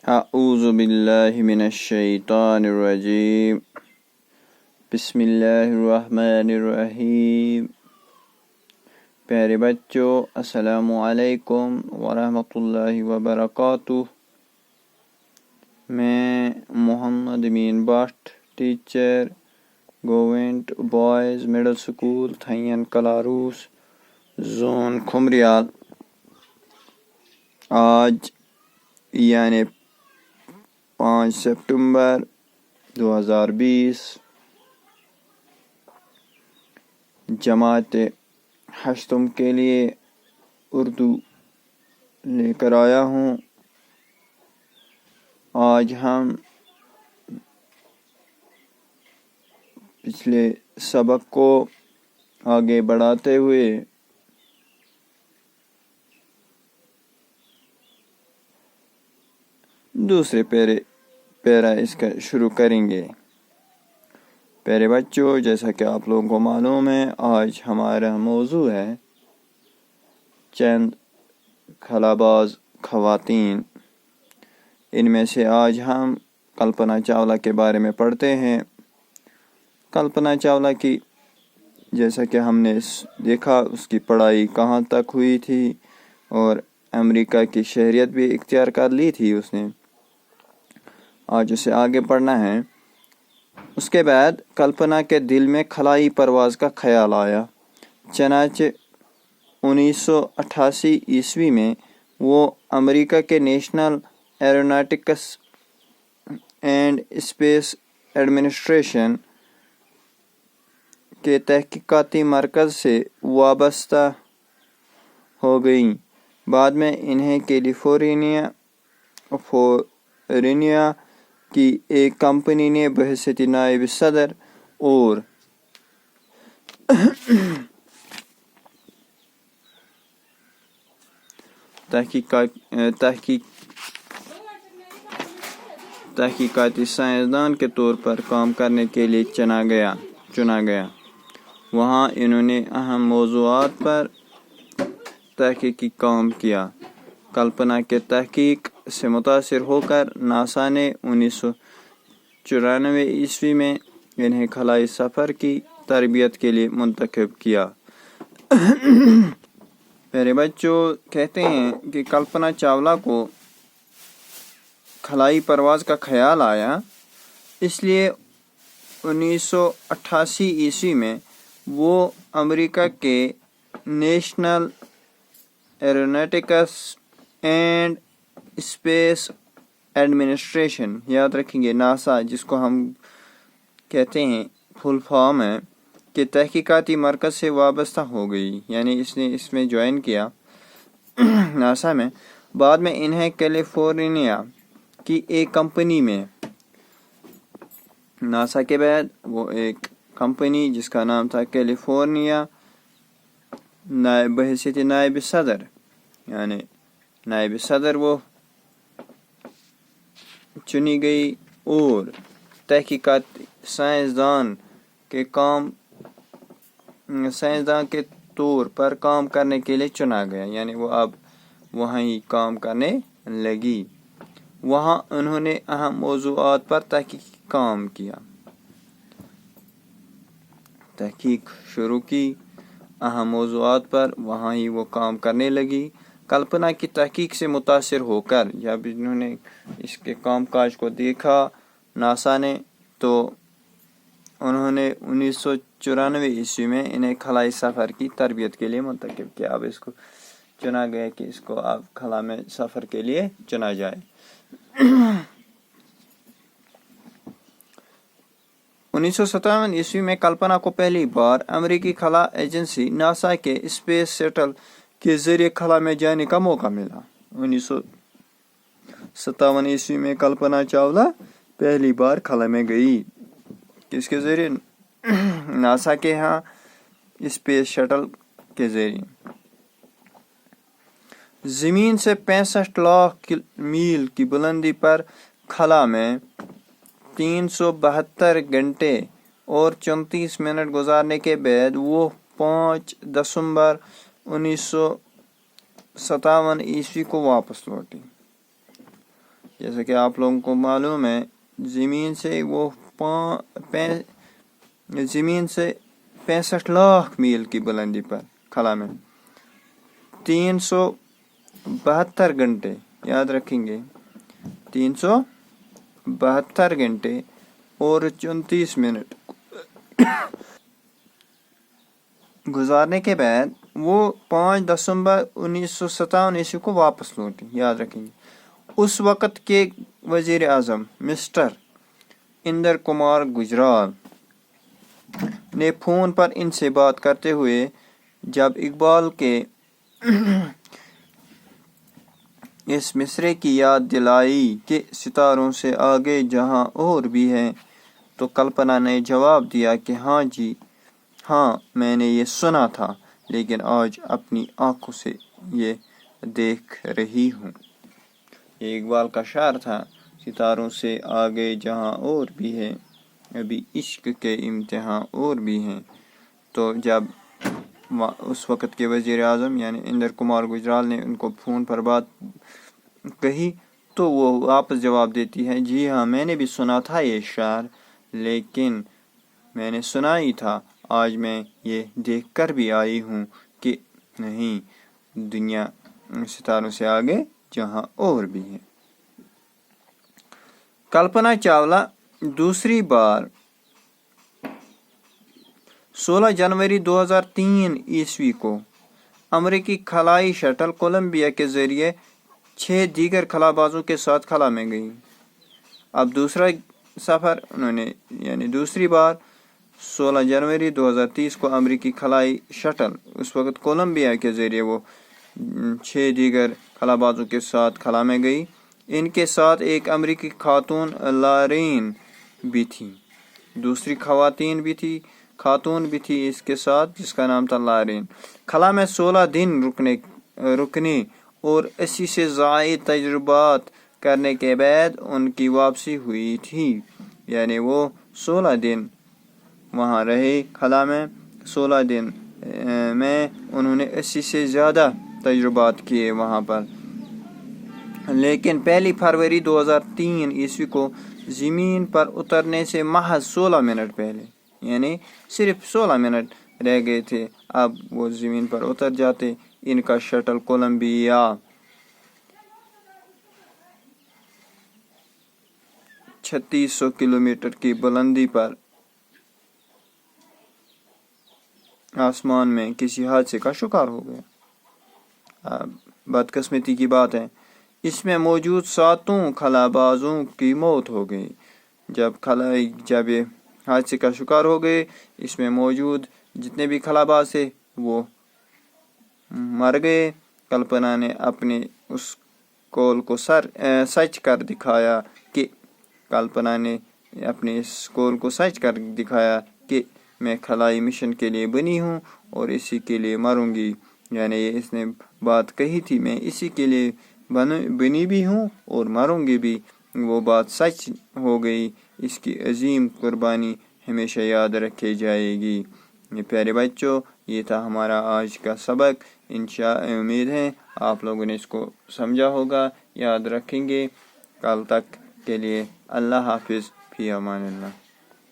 اعوذ باللہ من الشیطان الرجیم بسم اللہ الرحمن الرحیم۔ پیارے بچوں، السلام علیکم ورحمۃ اللہ وبرکاتہ۔ میں Muhammad Amin Butt, teacher, government boys middle school Thein Kalaroos, zone کھمریال۔ آج یعنی 5 سپٹمبر 2020 جماعت ہشتم کے لیے اردو لے کر آیا ہوں۔ آج ہم پچھلے سبق کو آگے بڑھاتے ہوئے دوسرے پیرا اس کا شروع کریں گے۔ پیارے بچوں، جیسا کہ آپ لوگوں کو معلوم ہے، آج ہمارا موضوع ہے چند خلاباز خواتین۔ ان میں سے آج ہم کلپنا چاولہ کے بارے میں پڑھتے ہیں۔ کلپنا چاولہ کی جیسا کہ ہم نے دیکھا، اس کی پڑھائی کہاں تک ہوئی تھی اور امریکہ کی شہریت بھی اختیار کر لی تھی اس نے۔ آج اسے آگے پڑھنا ہے۔ اس کے بعد کلپنا کے دل میں خلائی پرواز کا خیال آیا، چنانچہ 1988 عیسوی میں وہ امریکہ کے national aeronautics and space administration کے تحقیقاتی مرکز سے وابستہ ہو گئیں۔ بعد میں انہیں کیلیفورنیا کی ایک کمپنی نے بحیثیت نائب صدر اور تحقیقاتی سائنسدان کے طور پر کام کرنے کے لیے چنا گیا۔ وہاں انہوں نے اہم موضوعات پر تحقیقی کام کیا۔ کلپنا کے تحقیق سے متاثر ہو کر ناسا نے 1994 عیسوی میں انہیں خلائی سفر کی تربیت کے لیے منتخب کیا۔ میرے بچوں، کہتے ہیں کہ کلپنا چاولہ کو خلائی پرواز کا خیال آیا، اس لیے 1988 عیسوی میں وہ امریکہ کے national aeronautics and space administration, یاد رکھیں گے ناسا جس کو ہم کہتے ہیں فل فارم ہے، کہ تحقیقاتی مرکز سے وابستہ ہو گئی، یعنی اس نے اس میں جوائن کیا ناسا میں۔ بعد میں انہیں کیلیفورنیا کی ایک کمپنی میں، ناسا کے بعد وہ ایک کمپنی جس کا نام تھا کیلیفورنیا، بحیثیت نائب صدر، یعنی نائب صدر وہ چنی گئی اور تحقیقات سائنسدان کے طور پر کام کرنے کے لیے چنا گیا، یعنی وہ اب وہاں ہی کام کرنے لگی۔ وہاں انہوں نے اہم موضوعات پر تحقیقی کام کیا، تحقیق شروع کی اہم موضوعات پر، وہاں ہی وہ کام کرنے لگی۔ کلپنا کی تحقیق سے متاثر ہو کر جب انہوں نے اس کے کام کاج کو دیکھا ناسا نے، تو انہوں نے 1994 عیسوی میں انہیں خلائی سفر کی تربیت کے لیے منتخب کیا۔ اب اس کو چنا گیا کہ اس کو اب خلا میں سفر کے لیے چنا جائے۔ 1957 عیسوی میں کلپنا کو پہلی بار امریکی خلا ایجنسی ناسا کے اسپیس شٹل کے ذریعے خلا میں جانے کا موقع ملا۔ 1957 عیسوی میں کلپنا چاولہ پہلی بار خلا میں گئی، کس کے ذریعے؟ ناسا کے ہاں اسپیس شٹل کے ذریعے۔ زمین سے 65 لاکھ میل کی بلندی پر خلا میں 372 گھنٹے اور 34 منٹ گزارنے کے بعد وہ 5 دسمبر 1957 عیسوی کو واپس لوٹی۔ جیسا کہ آپ لوگوں کو معلوم ہے زمین سے 65 لاکھ میل کی بلندی پر خلا میں 372 گھنٹے، یاد رکھیں گے 372 گھنٹے اور 34 منٹ گزارنے کے بعد وہ 5 دسمبر 1957 کو واپس لوٹی، یاد رکھیں گے۔ اس وقت کے وزیر اعظم مسٹر اندر کمار گجرال نے فون پر ان سے بات کرتے ہوئے جب اقبال کے اس مصرے کی یاد دلائی کہ ستاروں سے آگے جہاں اور بھی ہے، تو کلپنا نے جواب دیا کہ ہاں جی ہاں، میں نے یہ سنا تھا، لیکن آج اپنی آنکھوں سے یہ دیکھ رہی ہوں۔ یہ اقبال کا شعر تھا، ستاروں سے آگے جہاں اور بھی ہے، ابھی عشق کے امتحان اور بھی ہیں۔ تو جب اس وقت کے وزیر اعظم یعنی اندر کمار گجرال نے ان کو فون پر بات کہی تو وہ واپس جواب دیتی ہے، جی ہاں میں نے بھی سنا تھا یہ شعر، لیکن میں نے سنا ہی تھا، آج میں یہ دیکھ کر بھی آئی ہوں کہ نہیں، دنیا ستاروں سے آگے جہاں اور بھی ہے۔ کلپنا چاولہ دوسری بار 16 جنوری 2003 کو امریکی خلائی شٹل کولمبیا کے ذریعے 6 دیگر خلا بازوں کے ساتھ خلا میں گئی۔ اب دوسرا سفر انہوں نے یعنی دوسری بار 16 جنوری 2030 کو امریکی خلائی شٹل اس وقت کولمبیا کے ذریعے وہ 6 دیگر خلا بازوں کے ساتھ خلا میں گئی۔ ان کے ساتھ ایک امریکی خاتون لارین بھی تھی، دوسری خاتون بھی تھی اس کے ساتھ جس کا نام تھا لارین۔ خلا میں 16 دن رکنے اور 80 سے زائد تجربات کرنے کے بعد ان کی واپسی ہوئی تھی، یعنی وہ 16 دن وہاں رہے خلا میں۔ 16 دن میں انہوں نے 80 سے زیادہ تجربات کیے وہاں پر، لیکن 1 فروری 2003 کو زمین پر اترنے سے محض 16 منٹ پہلے، یعنی صرف 16 منٹ رہ گئے تھے، اب وہ زمین پر اتر جاتے۔ ان کا شٹل کولمبیا 3600 کلومیٹر کی بلندی پر آسمان میں کسی حادثے کا شکار ہو گیا۔ بدقسمتی کی بات ہے، اس میں موجود 7 خلا بازوں کی موت ہو گئی۔ جب یہ حادثے کا شکار ہو گئے، اس میں موجود جتنے بھی خلا باز تھے وہ مر گئے۔ کلپنا نے اپنے اس قول کو سچ کر دکھایا کہ میں خلائی مشن کے لیے بنی ہوں اور اسی کے لیے مروں گی، یعنی اس نے بات کہی تھی میں اسی کے لیے بنی بھی ہوں اور مروں گی بھی، وہ بات سچ ہو گئی۔ اس کی عظیم قربانی ہمیشہ یاد رکھی جائے گی۔ یہ پیارے بچوں، یہ تھا ہمارا آج کا سبق۔ امید ہے آپ لوگوں نے اس کو سمجھا ہوگا، یاد رکھیں گے۔ کل تک کے لیے اللہ حافظ، فی امان اللہ۔